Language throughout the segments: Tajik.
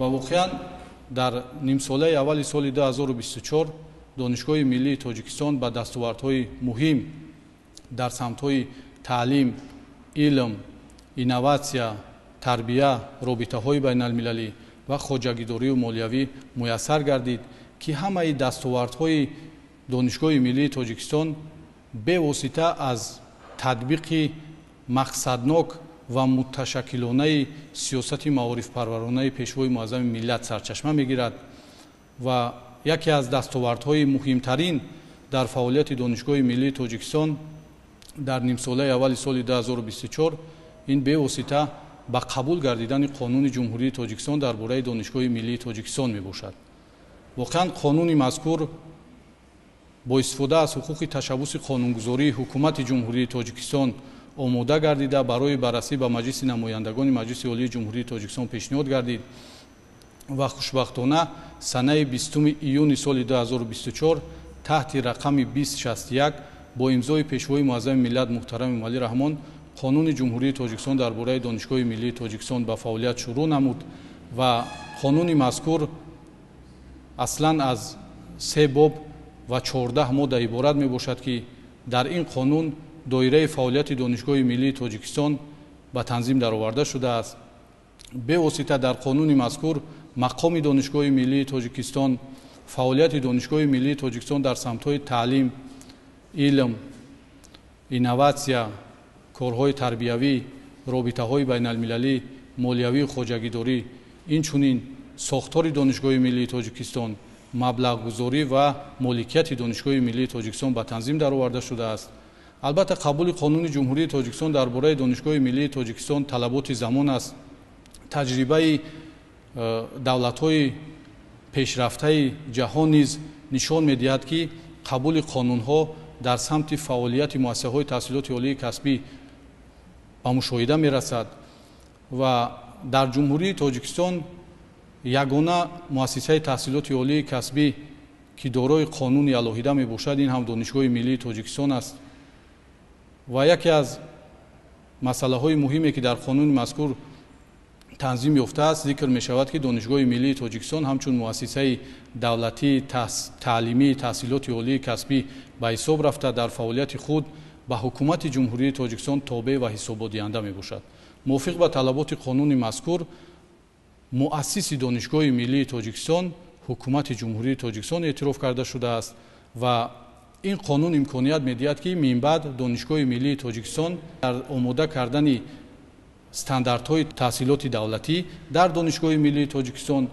ва воқеан дар нимсолаи аввали соли 2024 донишгоҳи миллии тоҷикистон ба дастовардҳои муҳим дар самтҳои таълим, илм, инноватсия, тарбия, робитаҳои байналмилалӣ ва хоҷагидорию молиявӣ муяссар гардид, ки ҳамаи дастовардҳои донишгоҳи миллии тоҷикистон бевосита аз татбиқи мақсаднок ва муташаккилонаи сиёсати маорифпарваронаи пешвои муаззами миллат сарчашма мегирад ва яке аз дастовардҳои муҳимтарин дар фаъолияти донишгоҳи миллии тоҷикистон дар нимсолаи аввали соли 2024 ин бевосита ба қабул гардидани қонуни ҷумҳурии тоҷикистон дар бораи донишгоҳи миллии тоҷикистон мебошад. воқеан қонуни мазкур бо истифода аз ҳуқуқи ташаббуси қонунгузории ҳукумати ҷумҳурии тоҷикистон омода гардида барои баррасӣ ба маҷлиси намояндагони маҷлиси олии ҷумҳурии тоҷикистон пешниҳод гардид ва хушбахтона санаи 20 июни соли 2024 таҳти рақами 2061 бо имзои пешвои муаззами миллат муҳтарами Эмомалӣ Раҳмон қонуни ҷумҳурии тоҷикистон дар бораи донишгоҳи миллии тоҷикистон ба фаъолият шурӯъ намуд ва қонуни мазкур аслан аз 3 боб ва 14 модда иборат мебошад, ки дар ин қонун доираи фаъолияти донишгоҳи миллии тоҷикистон ба танзим дароварда шудааст. бевосита дар қонуни мазкур мақоми донишгоҳи миллии тоҷикистон, фаъолияти донишгоҳи миллии тоҷикистон дар самтҳои таълим, илм, инноватсия, корҳои тарбиявӣ, робитаҳои байналмилалӣ, молиявию хоҷагидорӣ, инчунин сохтори донишгоҳи миллии тоҷикистон, маблағгузорӣ ва моликияти донишгоҳи миллии тоҷикистон ба танзим дароварда шудааст. албатта қабули қонуни ҷумҳурии тоҷикистон дар бораи донишгоҳи миллии тоҷикистон талаботи замон аст. таҷрибаи давлатҳои пешрафтаи ҷаҳон низ нишон медиҳад, ки қабули қонунҳо дар самти фаъолияти муассисаҳои таҳсилоти олии касбӣ ба мушоҳида мерасад ва дар ҷумҳурии тоҷикистон ягона муассисаи таҳсилоти олии касбӣ ки дорои қонуни алоҳида мебошад, ин ҳам донишгоҳи миллии тоҷикистон аст. ва яке аз масъалаҳои муҳиме ки дар қонуни мазкур танзим ёфтааст, зикр мешавад, ки донишгоҳи миллии тоҷикистон ҳамчун муассисаи давлатии таълимии таҳсилоти олии касбӣ ба ҳисоб рафта дар фаъолияти худ ба ҳукумати ҷумҳурии тоҷикистон тобеъ ва ҳисоботдиҳанда мебошад. мувофиқ ба талаботи қонуни мазкур, муассиси донишгоҳи миллии тоҷикистон ҳукумати ҷумҳурии тоҷикистон эътироф карда шудааст ва ин қонун имконият медиҳад, ки минбаъд донишгоҳи миллии тоҷикистон дар омода кардани стандартҳои таҳсилоти давлатӣ дар донишгоҳи миллии тоҷикистон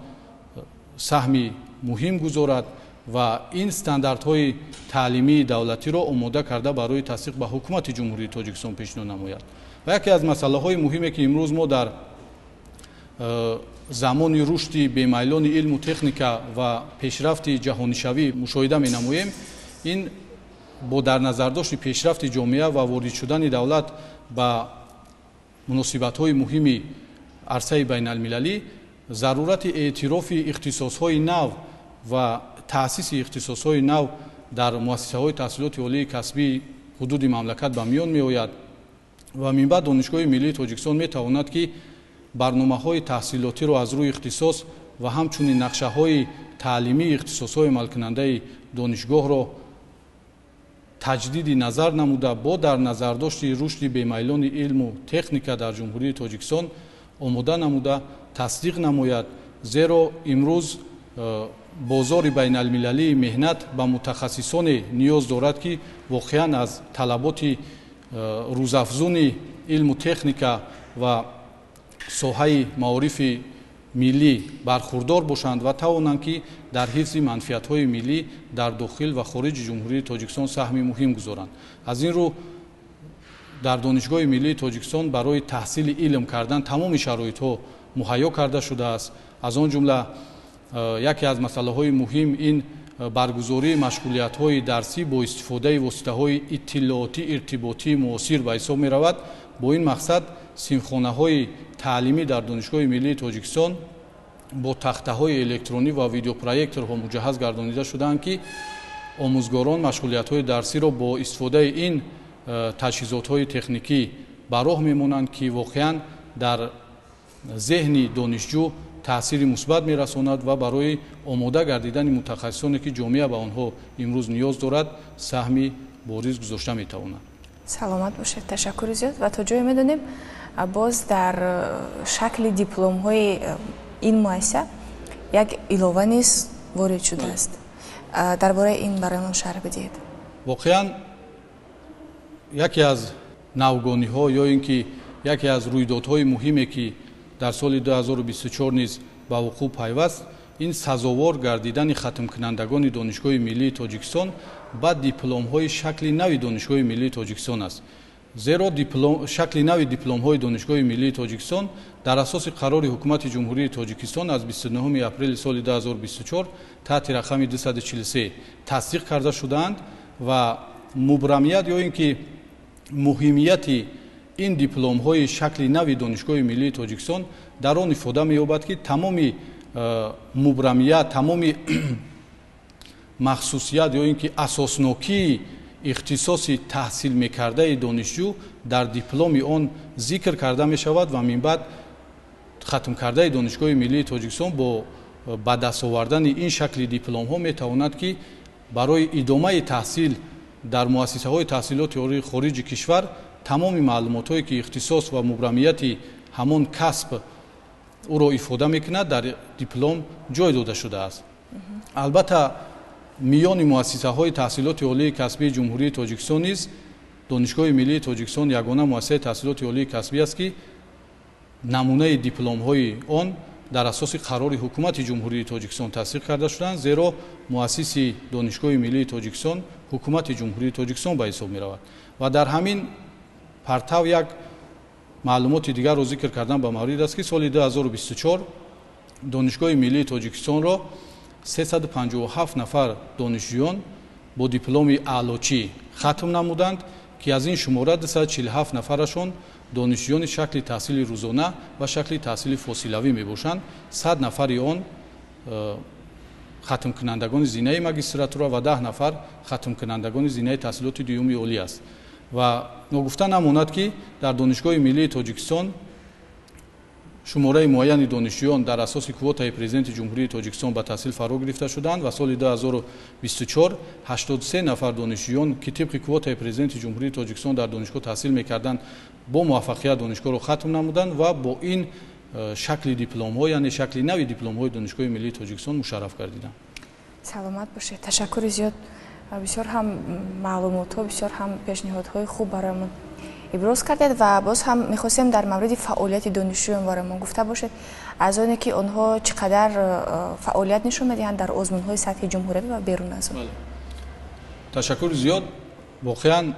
саҳми муҳим гузорад ва ин стандартҳои таълимии давлатиро омода карда барои тасдиқ ба ҳукумати ҷумҳурии тоҷикистон пешниҳод намояд. ва яке аз масъалаҳои муҳиме ки имрӯз мо дар замони рушди бемайлони илму техника ва пешрафти ҷаҳонишавӣ мушоҳида менамоем, ин бо дар назардошти пешрафти ҷомеа ва ворид шудани давлат ба муносибатҳои муҳими арсаи байналмилалӣ, зарурати эътирофи ихтисосҳои нав ва таъсиси ихтисосҳои нав дар муассисаҳои таҳсилоти олии касбии ҳудуди мамлакат ба миён меояд ва минбаъд донишгоҳи миллии тоҷикистон метавонад, ки барномаҳои таҳсилотиро аз рӯи ихтисос ва ҳамчунин нақшаҳои таълимии ихтисосҳои амалкунандаи донишгоҳро таҷдиди назар намуда бо дар назардошти рушди бемайлони илму техника дар ҷумҳурии тоҷикистон омода намуда тасдиқ намояд. зеро имрӯз бозори байналмилалии меҳнат ба мутахассисоне ниёз дорад, ки воқеан аз талаботи рӯзафзуни илму техника ва соҳаи маорифи миллӣ бархурдор бошанд ва тавонанд, ки дар ҳифзи манфиатҳои миллӣ дар дохил ва хориҷи ҷумҳурии тоҷикистон саҳми муҳим гузоранд. аз ин рӯ дар донишгоҳи миллии тоҷикистон барои таҳсили илм кардан тамоми шароитҳо муҳайё карда шудааст. аз он ҷумла яке аз масъалаҳои муҳим ин баргузории машғулиятҳои дарсӣ бо истифодаи воситаҳои иттилоотӣ иртиботии муосир ба ҳисоб меравад. бо ин мақсад синфхонаҳои таълимӣ дар донишгоҳи миллии тоҷикистон бо тахтаҳои электронӣ ва видеопроекторҳо муҷаҳҳаз гардонида шудаанд, ки омӯзгорон машғулиятҳои дарсиро бо истифодаи ин таҷҳизотҳои техникӣ ба роҳ мемонанд, ки воқеан дар зеҳни донишҷӯ таъсири мусбат мерасонад ва барои омода гардидани мутахассисоне ки ҷомеа ба онҳо имрӯз ниёз дорад саҳми бориз гузошта метавонад. саломат бошед, ташаккури зиёд. ва то ҷое медонем боз дар шакли дипломҳои ин муассиса як илова низ ворид шудааст. дар бораи ин барои шарҳ бидиҳед. воқеан яке аз навгониҳо ё ин ки яке аз рӯйдодҳои муҳиме ки дар соли 2024 низ ба вуқӯъ пайваст ин сазовор гардидани хатмкунандагони донишгоҳи миллии Тоҷикистон ба дипломҳои шакли нави донишгоҳи миллии Тоҷикистон аст. зеро шакли нави дипломҳои донишгоҳи миллии Тоҷикистон дар асоси қарори ҳукумати ҷумҳурии Тоҷикистон аз 29 апрели соли 2024 таҳти рақами 243 тасдиқ карда шудаанд ва мубрамият ё ин ки муҳимияти ин дипломҳои шакли нави донишгоҳи миллии Тоҷикистон дар он ифода меёбад ки тамоми мубрамият, тамоми махсусият ё ин ки асоснокии ихтисоси таҳсил мекардаи донишҷӯ дар дипломи он зикр карда мешавад ва минбаъд хатмкардаи донишгоҳи миллии Тоҷикистон ба даст овардани ин шакли дипломҳо метавонад ки барои идомаи таҳсил дар муассисаҳои таҳсилоти олии хориҷи кишвар тамоми маълумотҳое ки ихтисос ва мубрамияти ҳамон касб ӯро ифода мекунад дар диплом ҷой дода шудааст. албатта миёни муассисаҳои таҳсилоти олии касбии ҷумҳурии Тоҷикистон низ донишгоҳи миллии Тоҷикистон ягона муассисаи таҳсилоти олии касбӣ аст ки намунаи дипломҳои он дар асоси қарори ҳукумати ҷумҳурии Тоҷикистон тасдиқ карда шуданд, зеро муассиси донишгоҳи миллии Тоҷикистон ҳукумати ҷумҳурии Тоҷикистон ба ҳисоб меравад. ва дар ҳамин партав як маълумоти дигарро зикр кардан ба маврид аст ки соли 2024 донишгоҳи миллии Тоҷикистонро 357 нафар донишҷӯён бо дипломи аълочӣ хатм намуданд ки аз ин шумора 247 нафарашон донишҷӯёни шакли таҳсили рӯзона ва шакли таҳсили фосилавӣ мебошанд. 100 нафари он хатмкунандагони зинаи магистратура ва 10 нафар хатмкунандагони зинаи таҳсилоти дуюми олӣ аст. ва ногуфта намонад ки дар донишгоҳи миллии Тоҷикистон шумораи муайяни донишҷӯён дар асоси квотаи президенти ҷумҳурии Тоҷикистон ба таҳсил фаро гирифта шуданд ва соли 2024 83 нафар донишҷӯён ки тибқи квотаи президенти ҷумҳурии Тоҷикистон дар донишгоҳ таҳсил мекарданд бо муваффақият донишгоҳро хатм намуданд ва бо ин шакли дипломҳо, яъне шакли нави дипломҳои донишгоҳи миллии Тоҷикистон мушарраф гардиданд. саломат бошед, ташаккури зиёд. бисёр ҳам маълумотҳо, бисёр ҳам пешниҳодҳои хуб бароямон иброз кардед ва боз ҳам мехостем дар мавриди фаъолияти донишҷӯён бароямон гуфта бошед, аз оне ки онҳо чӣ қадар фаъолият нишон медиҳанд дар озмунҳои сатҳи ҷумҳуриявӣ ва берун аз он. ташаккури зиёд. воқеан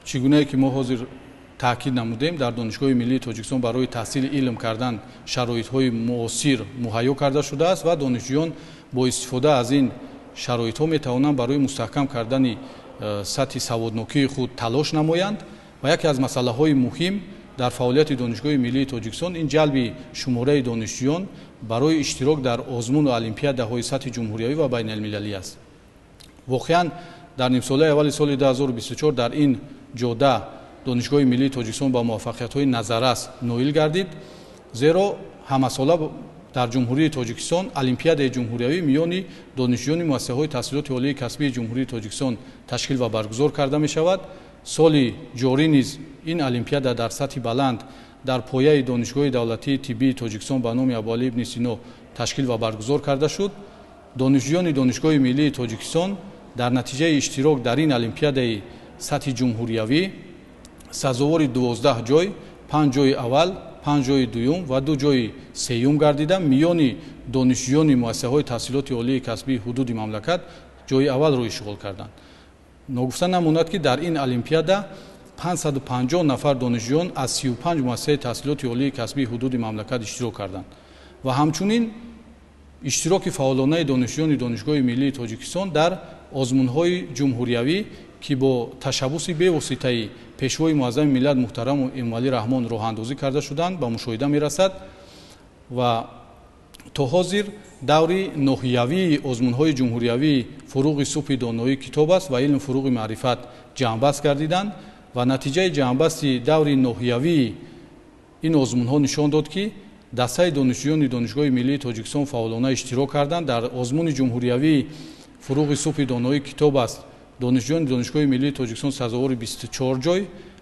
чӣ гунае ки мо ҳозир таъкид намудем, дар донишгоҳи миллии Тоҷикистон барои таҳсили илм кардан шароитҳои муосир муҳайё карда шудааст ва донишҷӯён бо истифода аз ин шароитҳо метавонанд барои мустаҳкам кардани сатҳи саводнокии худ талош намоянд. ва яке аз масъалаҳои муҳим дар фаъолияти донишгоҳи миллии Тоҷикистон ин ҷалби шумораи донишҷӯён барои иштирок дар озмуну олимпиадаҳои сатҳи ҷумҳуриявӣ ва байналмилалӣ аст. воқеан дар нимсолаи аввали соли 2024 дар ин ҷода донишгоҳи миллии Тоҷикистон ба муваффақиятҳои назаррас ноил гардид, зеро ҳамасола дар ҷумҳурии Тоҷикистон олимпиадаи ҷумҳуриявӣ миёни донишҷӯёни муассисаҳои таҳсилоти олии касбии ҷумҳурии Тоҷикистон ташкил ва баргузор карда мешавад. соли ҷорӣ низ ин олимпиада дар сатҳи баланд дар пояи донишгоҳи давлатии тиббии Тоҷикистон ба номи Абуалӣ ибн Сино ташкил ва баргузор карда шуд. донишҷӯёни донишгоҳи миллии Тоҷикистон дар натиҷаи иштирок дар ин олимпиадаи сатҳи ҷумҳуриявӣ сазовори 12 ҷой, 5 ҷойи аввал, 5 ҷойи дуюм ва 2 ҷойи сеюм гардида миёни донишҷӯёни муассисаҳои таҳсилоти олии касбии ҳудуди мамлакат ҷойи аввалро ишғол карданд. ногуфта намонад ки дар ин олимпиада 550 нафар донишҷӯён аз 35 муассисаи таҳсилоти олии касбии ҳудуди мамлакат иштирок карданд ва ҳамчунин иштироки фаъолонаи донишҷӯёни донишгоҳи миллии Тоҷикистон дар озмунҳои ҷумҳуриявӣ ки бо ташаббуси бевоситаи пешвои муаззами миллат муҳтараму Эмомалӣ Раҳмон роҳандозӣ карда шуданд ба мушоҳида мерасад ва то ҳозир даври ноҳиявии озмунҳои ҷумҳуриявии фуруғи субҳи доноӣ китоб аст ва илм фуруғи маърифат ҷамъбаст гардиданд ва натиҷаи ҷамъбасти даври ноҳиявии ин озмунҳо нишон дод ки дастаи донишҷӯёни донишгоҳи миллии тоҷикистон фаъолона иштирок карданд. дар озмуни ҷумҳуриявии фуруғи субҳи доноӣ китоб аст донишҷӯёни донишгоҳи миллии тоҷикистон сазовори 24 ҷой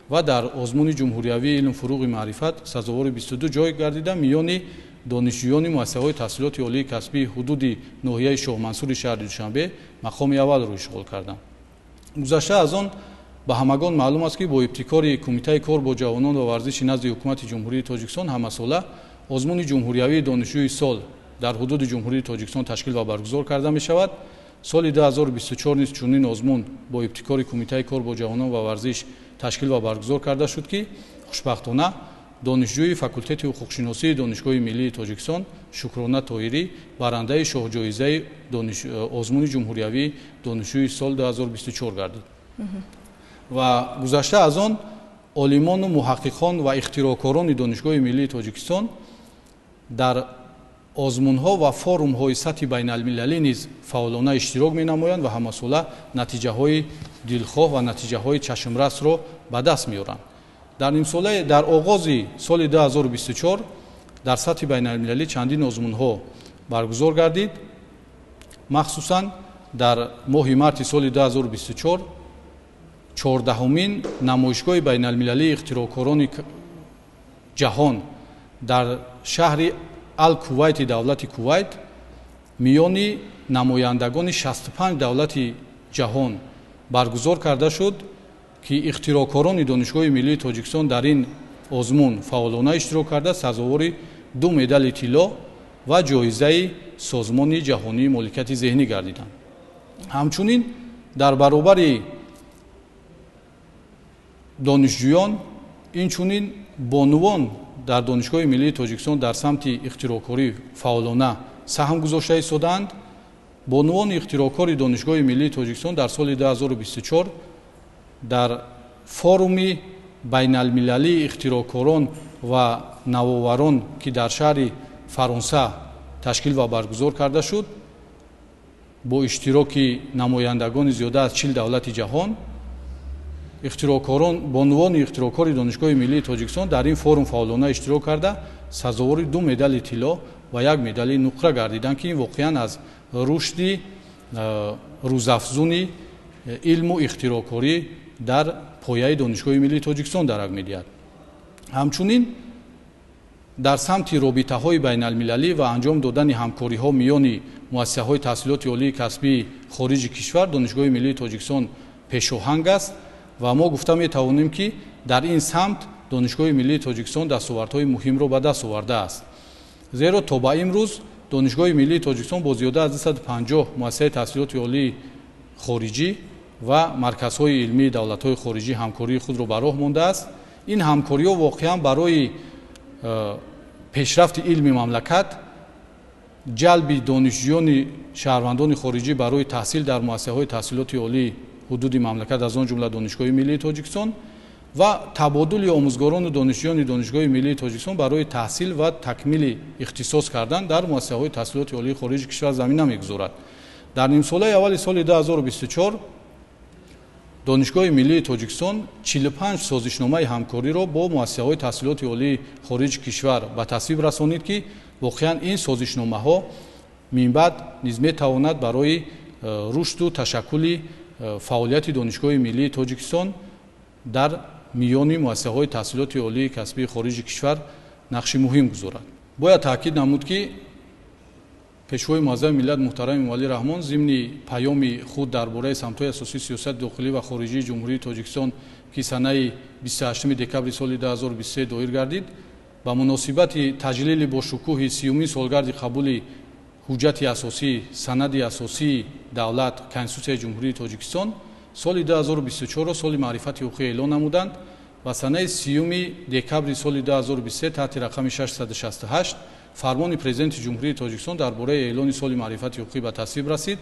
ва дар озмуни ҷумҳуриявии илм фуруғи маърифат сазовори 22 ҷой гардида миёни донишҷӯёни муассисаҳои таҳсилоти олии касбии ҳудуди ноҳияи шоҳмансури шаҳри душанбе мақоми аввалро ишғол карданд. гузашта аз он ба ҳамагон маълум аст ки бо ибтикори кумитаи кор бо ҷавонон ва варзиши назди ҳукумати ҷумҳурии тоҷикистон ҳамасола озмуни ҷумҳуриявии донишҷӯи сол дар ҳудуди ҷумҳурии тоҷикистон ташкил ва баргузор карда мешавад. соли 2024 низ чунин озмун бо ибтикори кумитаи кор бо ҷавонон ва варзиш ташкил ва баргузор карда шуд ки хушбахтона донишҷӯи факултети ҳуқуқшиносии донишгоҳи миллии тоҷикистон Шукрона Тоҳирӣ барандаи шоҳҷоизаи озмуни ҷумҳуриявии донишҷӯи сол 2024 гардид. ва гузашта аз он олимону муҳаққиқон ва ихтироъкорони донишгоҳи миллии тоҷикистон дар озмунҳо ва форумҳои сатҳи байналмилалӣ низ фаъолона иштирок менамоянд ва ҳамасола натиҷаҳои дилхоҳ ва натиҷаҳои чашмрасро ба даст меоранд. дар оғози соли 2024 дар сатҳи байналмилалӣ чандин озмунҳо баргузор гардид. махсусан дар моҳи марти соли 2024 14-умин намоишгоҳи байналмилалии ихтироъкорони ҷаҳон дар шаҳри ал-Кувайти давлати Кувайт миёни намояндагони 65 давлати ҷаҳон баргузор карда шуд ки ихтироъкорони донишгоҳи миллии тоҷикистон дар ин озмун фаъолона иштирок карда сазовори 2 медали тилло ва ҷоизаи созмони ҷаҳонии моликияти зеҳнӣ гардиданд. ҳамчунин дар баробари донишҷӯён инчунин бонувон дар донишгоҳи миллии тоҷикистон дар самти ихтироъкорӣ фаъолона саҳм гузошта истодаанд. бонувони ихтироъкори донишгоҳи миллии тоҷикистон дар соли 2024 дар форуми байналмилалии ихтироъкорон ва навоварон ки дар шаҳри фаронса ташкил ва баргузор карда шуд бо иштироки намояндагони зиёда аз 40 давлати ҷаҳон, бонувони ихтироъкори донишгоҳи миллии тоҷикистон дар ин форум фаъолона иштирок карда сазовори 2 медали тилло ва 1 медали нуқра гардиданд ки ин воқеан аз рушди рӯзафзуни илму ихтироъкорӣ дар пояи донишгоҳи миллии тоҷикистон дарак медиҳад. ҳамчунин дар самти робитаҳои байналмилалӣ ва анҷом додани ҳамкориҳо миёни муассисаҳои таҳсилоти олии касбии хориҷи кишвар донишгоҳи миллии тоҷикистон пешоҳанг аст ва мо гуфта метавонем ки дар ин самт донишгоҳи миллии тоҷикистон дастовардҳои муҳимро ба даст овардааст. зеро то ба имрӯз донишгоҳи миллии тоҷикистон бо зиёда аз 250 муассисаи таҳсилоти олии хориҷӣ ва марказҳои илмии давлатҳои хориҷӣ ҳамкории худро ба роҳ мондааст. ин ҳамкориҳо воқеан барои пешрафти илми мамлакат, ҷалби донишҷӯёни шаҳрвандони хориҷӣ барои таҳсил дар муассисаҳои таҳсилоти олии ҳудуди мамлакат аз он ҷумла донишгоҳи миллии тоҷикистон ва табодули омӯзгорону донишҷӯёни донишгоҳи миллии тоҷикистон барои таҳсил ва такмили ихтисос кардан дар муассисаҳои таҳсилоти олии хориҷи кишвар замина мегузорад. дар нимсолаи аввали соли 2024 донишгоҳи миллии тоҷикистон 45 созишномаи ҳамкориро бо муассисаҳои таҳсилоти олии хориҷи кишвар ба тасвиб расонид ки воқеан ин созишномаҳо минбаъд низ метавонад барои рушду ташаккули фаъолияти донишгоҳи миллии тоҷикистон дар миёни муассисаҳои таҳсилоти олии касбии хориҷи кишвар нақши муҳим гузорад. бояд таъкид намуд ки пешвои муаззами миллат муҳтарами Эмомалӣ Раҳмон зимни паёми худ дар бораи самтҳои асосии сиёсати дохилӣ ва хориҷии ҷумҳурии тоҷикистон ки санаи 28 декабри соли 2023 доир гардид ба муносибати таҷлили бошукӯҳи 30-умин солгарди қабули ҳуҷҷати асосӣ санади асосии давлат Конститутсияи ҷумҳурии тоҷикистон соли 2024-ро соли маърифати ҳуқуқӣ эълон намуданд ва санаи 30 декабри соли 2023 таҳти рақами 668 фармони президенти ҷумҳурии тоҷикистон дар бораи эълони соли маърифати ҳуқуқӣ ба тасвиб расид.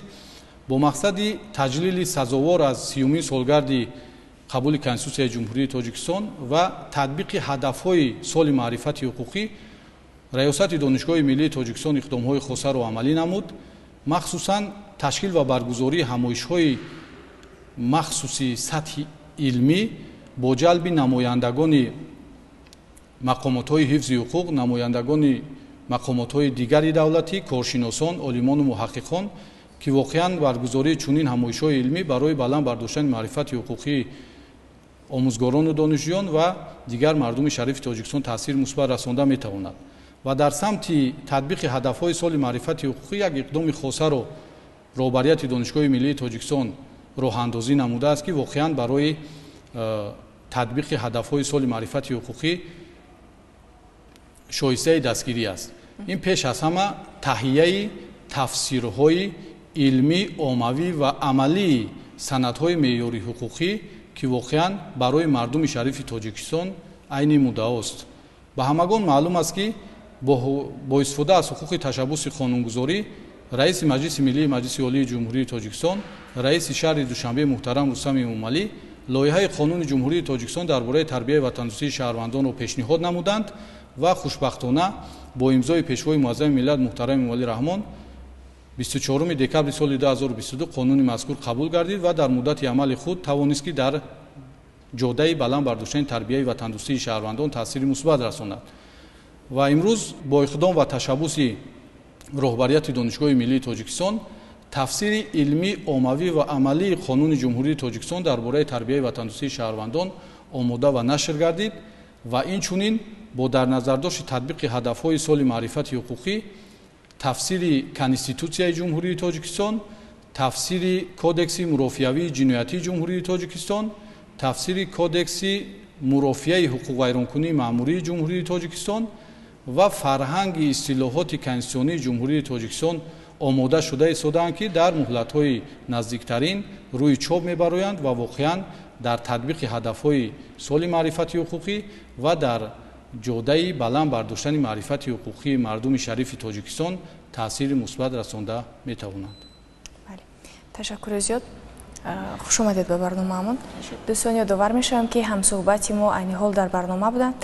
бо мақсади таҷлили сазовор аз 30-умин солгарди қабули Конститутсияи ҷумҳурии тоҷикистон ва татбиқи ҳадафҳои соли маърифати ҳуқуқӣ раёсати донишгоҳи миллии тоҷикистон иқдомҳои хосаро амалӣ намуд. махсусан ташкил ва баргузории ҳамоишҳои махсуси сатҳи илмӣ бо ҷалби намояндагони мақомотҳои ҳифзи ҳуқуқ, намояндагони мақомотҳои дигари давлатӣ, коршиносон, олимону муҳаққиқон ки воқеан баргузории чунин ҳамоишҳои илмӣ барои баланд бардоштани маърифати ҳуқуқии омӯзгорону донишҷӯён ва дигар мардуми шарифи Тоҷикистон таъсири мусбат расонда метавонад. ва дар самти татбиқи ҳадафҳои соли маърифати ҳуқуқӣ як иқдоми хосаро роҳбарияти Донишгоҳи Миллии Тоҷикистон роҳандозӣ намудааст ки воқеан барои татбиқи ҳадафҳои соли маърифати ҳуқуқӣ шоистаи дастгирӣ аст. ин пеш аз ҳама таҳияи тафсирҳои илмӣ, оммавӣ ва амалии санадҳои меъёри ҳуқуқӣ ки воқеан барои мардуми шарифи Тоҷикистон айни муддаост. ба ҳамагон маълум аст ки бо истифода аз ҳуқуқи ташаббуси қонунгузорӣ раиси Маҷлиси Миллии Маҷлиси Олии Ҷумҳурии Тоҷикистон, раиси шаҳри Душанбе муҳтарам Рустами Эмомалӣ лоиҳаи Қонуни Ҷумҳурии Тоҷикистон дар бораи тарбияи ватандӯстии шаҳрвандонро пешниҳод намуданд ва хушбахтона бо имзои Пешвои Муаззами миллат муҳтарам Эмомалӣ Раҳмон 24 декабри соли 2022 қонуни мазкур қабул гардид ва дар муддати амали худ тавонист ки дар ҷодаи баланд бардоштани тарбияи ватандӯстии шаҳрвандон таъсири мусбат расонад. ва имрӯз бо иқдом ва ташаббуси роҳбарияти Донишгоҳи Миллии Тоҷикистон тафсири илмӣ, оммавӣ ва амалии Қонуни Ҷумҳурии Тоҷикистон дар бораи тарбияи ватандӯстии шаҳрвандон омода ва нашр гардид ва инчунин бо дар назардошти татбиқи ҳадафҳои соли маърифати ҳуқуқӣ тафсири Конститутсияи Ҷумҳурии Тоҷикистон, тафсири Кодекси мурофиавии ҷиноятии Ҷумҳурии Тоҷикистон, тафсири Кодекси мурофиаи ҳуқуқвайронкунии маъмурии Ҷумҳурии Тоҷикистон ва фарҳанги истилоҳоти конститутсионии Ҷумҳурии Тоҷикистон омода шуда истодаанд ки дар муҳлатҳои наздиктарин рӯи чоп мебароянд ва воқеан дар татбиқи ҳадафҳои соли маърифати ҳуқуқӣ ва дар ҷодаи баланд бардоштани маърифати ҳуқуқии мардуми шарифи Тоҷикистон таъсири мусбат расонда метавонанд. Ташаккури зиёд. Хуш омадед ба барномаамон. Дӯстон, ёдовар мешавем ки ҳамсӯҳбати мо айни ҳол дар барнома буданд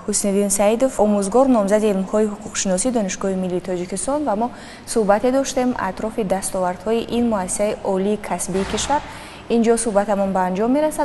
Ҳусниддин Саидов, омӯзгор, номзади илмҳои ҳуқуқшиносӣ Донишгоҳи Миллии Тоҷикистон ва мо суҳбате доштем атрофи дастовардҳои ин муассисаи олии касбии кишвар. Инҷо суҳбатамон ба анҷом мерасад.